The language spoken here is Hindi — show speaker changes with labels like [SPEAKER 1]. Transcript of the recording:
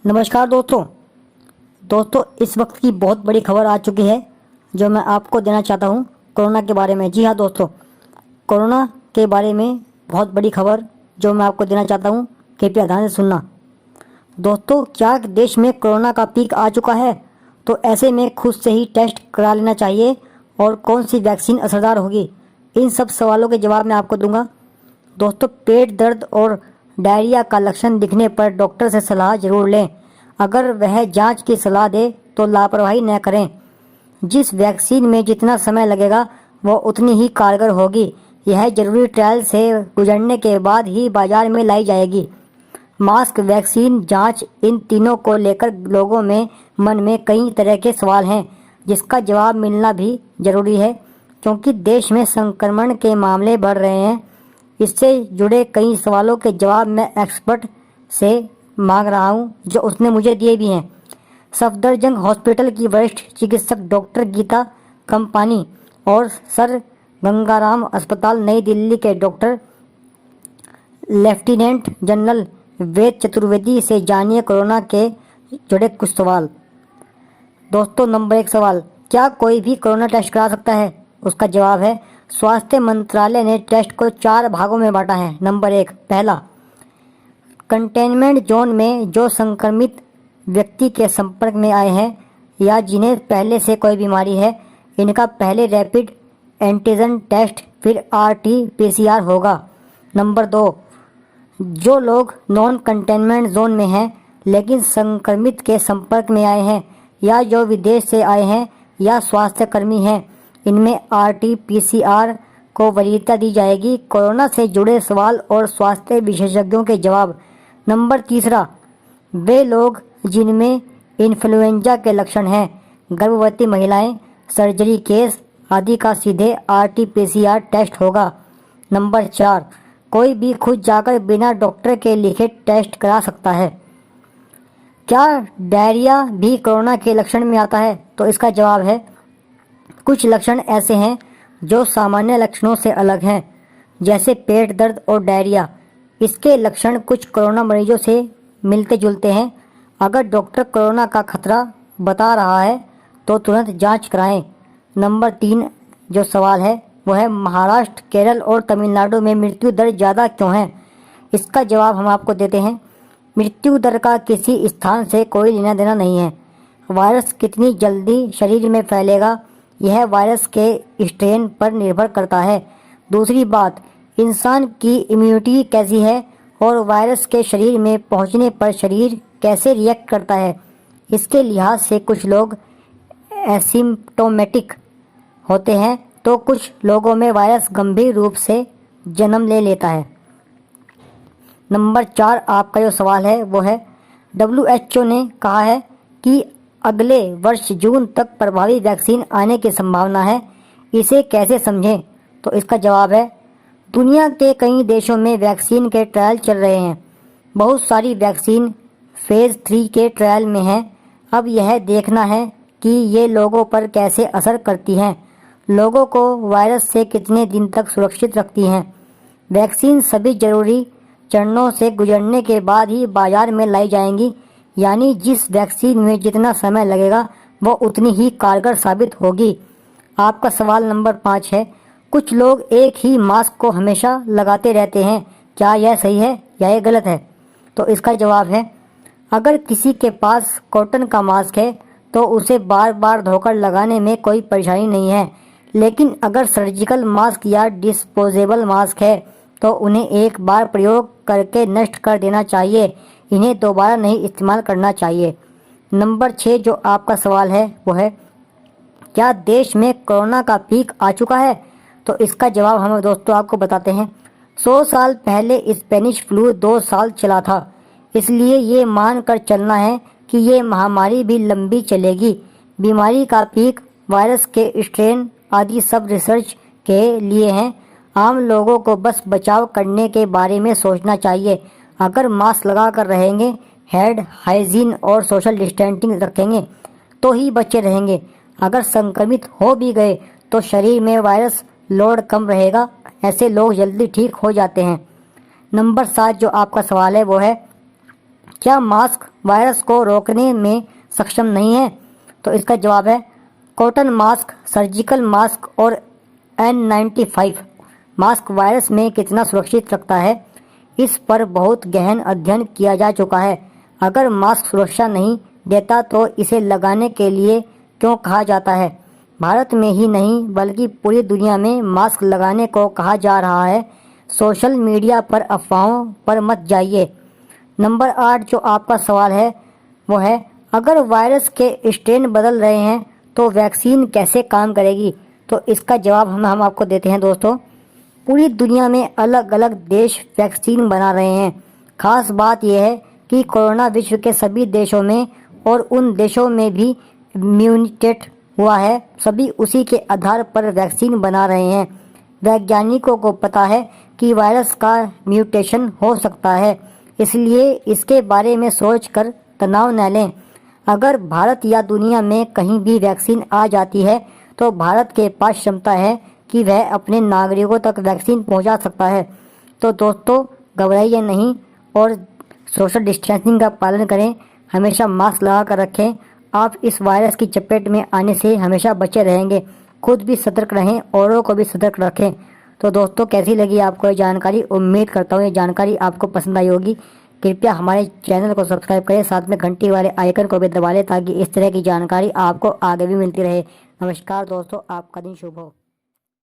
[SPEAKER 1] नमस्कार दोस्तों इस वक्त की बहुत बड़ी खबर आ चुकी है जो मैं आपको देना चाहता हूं कोरोना के बारे में। जी हाँ दोस्तों, कोरोना के बारे में बहुत बड़ी खबर जो मैं आपको देना चाहता हूं, कृपया ध्यान से सुनना। दोस्तों, क्या देश में कोरोना का पीक आ चुका है? तो ऐसे में खुद से ही टेस्ट करा लेना चाहिए। और कौन सी वैक्सीन असरदार होगी, इन सब सवालों के जवाब मैं आपको दूंगा। दोस्तों, पेट दर्द और डायरिया का लक्षण दिखने पर डॉक्टर से सलाह जरूर लें। अगर वह जांच की सलाह दे तो लापरवाही न करें। जिस वैक्सीन में जितना समय लगेगा वह उतनी ही कारगर होगी। यह जरूरी ट्रायल से गुजरने के बाद ही बाजार में लाई जाएगी। मास्क, वैक्सीन, जांच, इन तीनों को लेकर लोगों में मन में कई तरह के सवाल हैं जिसका जवाब मिलना भी जरूरी है, क्योंकि देश में संक्रमण के मामले बढ़ रहे हैं। इससे जुड़े कई सवालों के जवाब मैं एक्सपर्ट से मांग रहा हूं जो उसने मुझे दिए भी हैं। सफदरजंग हॉस्पिटल की वरिष्ठ चिकित्सक डॉक्टर गीता कंपानी और सर गंगाराम अस्पताल नई दिल्ली के doctor lieutenant general Ved Chaturvedi से जानिए कोरोना के जुड़े कुछ सवाल। दोस्तों, नंबर 1 सवाल, क्या कोई भी कोरोना टेस्ट करा सकता है? उसका जवाब है, स्वास्थ्य मंत्रालय ने टेस्ट को 4 भागों में बांटा है। नंबर 1, पहला, कंटेनमेंट जोन में जो संक्रमित व्यक्ति के संपर्क में आए हैं या जिन्हें पहले से कोई बीमारी है, इनका पहले रैपिड एंटीजन टेस्ट फिर RT-PCR होगा। नंबर 2, जो लोग नॉन कंटेनमेंट जोन में हैं लेकिन संक्रमित के संपर्क में आए हैं या जो विदेश से आए हैं या स्वास्थ्य कर्मी हैं, इनमें RT-PCR को वरीयता दी जाएगी। कोरोना से जुड़े सवाल और स्वास्थ्य विशेषज्ञों के जवाब। नंबर 3, वे लोग जिनमें इन्फ्लुएंजा के लक्षण हैं, गर्भवती महिलाएं, सर्जरी केस आदि का सीधे RT-PCR टेस्ट होगा। नंबर 4, कोई भी खुद जाकर बिना डॉक्टर के लिखे टेस्ट करा सकता है। क्या डायरिया भी कोरोना के लक्षण में आता है? तो इसका जवाब है, कुछ लक्षण ऐसे हैं जो सामान्य लक्षणों से अलग हैं, जैसे पेट दर्द और डायरिया। इसके लक्षण कुछ कोरोना मरीजों से मिलते जुलते हैं। अगर डॉक्टर कोरोना का खतरा बता रहा है तो तुरंत जांच कराएं। नंबर 3 जो सवाल है वो है, महाराष्ट्र, केरल और तमिलनाडु में मृत्यु दर ज़्यादा क्यों है? इसका जवाब हम आपको देते हैं। मृत्यु दर का किसी स्थान से कोई लेना देना नहीं है। वायरस कितनी जल्दी शरीर में फैलेगा यह वायरस के स्ट्रेन पर निर्भर करता है। दूसरी बात, इंसान की इम्यूनिटी कैसी है और वायरस के शरीर में पहुंचने पर शरीर कैसे रिएक्ट करता है, इसके लिहाज से कुछ लोग एसिम्प्टोमेटिक होते हैं तो कुछ लोगों में वायरस गंभीर रूप से जन्म ले लेता है। नंबर 4 आपका जो सवाल है वो है, WHO ने कहा है कि अगले वर्ष जून तक प्रभावी वैक्सीन आने की संभावना है। इसे कैसे समझें? तो इसका जवाब है, दुनिया के कई देशों में वैक्सीन के ट्रायल चल रहे हैं। बहुत सारी वैक्सीन फेज़ 3 के ट्रायल में हैं। अब यह देखना है कि ये लोगों पर कैसे असर करती हैं, लोगों को वायरस से कितने दिन तक सुरक्षित रखती हैं। वैक्सीन सभी जरूरी चरणों से गुजरने के बाद ही बाजार में लाई जाएंगी, यानी जिस वैक्सीन में जितना समय लगेगा वो उतनी ही कारगर साबित होगी। आपका सवाल नंबर 5 है, कुछ लोग एक ही मास्क को हमेशा लगाते रहते हैं, क्या यह सही है या यह गलत है? तो इसका जवाब है, अगर किसी के पास कॉटन का मास्क है तो उसे बार बार धोकर लगाने में कोई परेशानी नहीं है, लेकिन अगर सर्जिकल मास्क या डिस्पोजेबल मास्क है तो उन्हें एक बार प्रयोग करके नष्ट कर देना चाहिए। इन्हें दोबारा नहीं इस्तेमाल करना चाहिए। नंबर 6 जो आपका सवाल है वो है, क्या देश में कोरोना का पीक आ चुका है? तो इसका जवाब हम दोस्तों आपको बताते हैं। 100 साल पहले स्पेनिश फ्लू 2 साल चला था, इसलिए ये मान कर चलना है कि ये महामारी भी लंबी चलेगी। बीमारी का पीक, वायरस के स्ट्रेन आदि सब रिसर्च के लिए हैं। आम लोगों को बस बचाव करने के बारे में सोचना चाहिए। अगर मास्क लगा कर रहेंगे, हैंड हाइजीन और सोशल डिस्टेंसिंग रखेंगे तो ही बचे रहेंगे। अगर संक्रमित हो भी गए तो शरीर में वायरस लोड कम रहेगा, ऐसे लोग जल्दी ठीक हो जाते हैं। नंबर 7 जो आपका सवाल है वो है, क्या मास्क वायरस को रोकने में सक्षम नहीं है? तो इसका जवाब है कॉटन मास्क, सर्जिकल मास्क और N95 मास्क वायरस में कितना सुरक्षित रखता है, इस पर बहुत गहन अध्ययन किया जा चुका है। अगर मास्क सुरक्षा नहीं देता तो इसे लगाने के लिए क्यों कहा जाता है? भारत में ही नहीं बल्कि पूरी दुनिया में मास्क लगाने को कहा जा रहा है। सोशल मीडिया पर अफवाहों पर मत जाइए। नंबर 8 जो आपका सवाल है वो है, अगर वायरस के स्ट्रेन बदल रहे हैं तो वैक्सीन कैसे काम करेगी? तो इसका जवाब हम आपको देते हैं दोस्तों। पूरी दुनिया में अलग अलग देश वैक्सीन बना रहे हैं। खास बात यह है कि कोरोना विश्व के सभी देशों में और उन देशों में भी म्यूटेट हुआ है, सभी उसी के आधार पर वैक्सीन बना रहे हैं। वैज्ञानिकों को पता है कि वायरस का म्यूटेशन हो सकता है, इसलिए इसके बारे में सोचकर तनाव न लें। अगर भारत या दुनिया में कहीं भी वैक्सीन आ जाती है तो भारत के पास क्षमता है कि वह अपने नागरिकों तक वैक्सीन पहुंचा सकता है। तो दोस्तों घबराइए नहीं और सोशल डिस्टेंसिंग का पालन करें, हमेशा मास्क लगा कर रखें। आप इस वायरस की चपेट में आने से हमेशा बचे रहेंगे। खुद भी सतर्क रहें, औरों को भी सतर्क रखें। तो दोस्तों कैसी लगी आपको ये जानकारी? उम्मीद करता हूँ ये जानकारी आपको पसंद आई होगी। कृपया हमारे चैनल को सब्सक्राइब करें, साथ में घंटी वाले आइकन को भी दबा लें ताकि इस तरह की जानकारी आपको आगे भी मिलती रहे। नमस्कार दोस्तों, आपका दिन शुभ हो।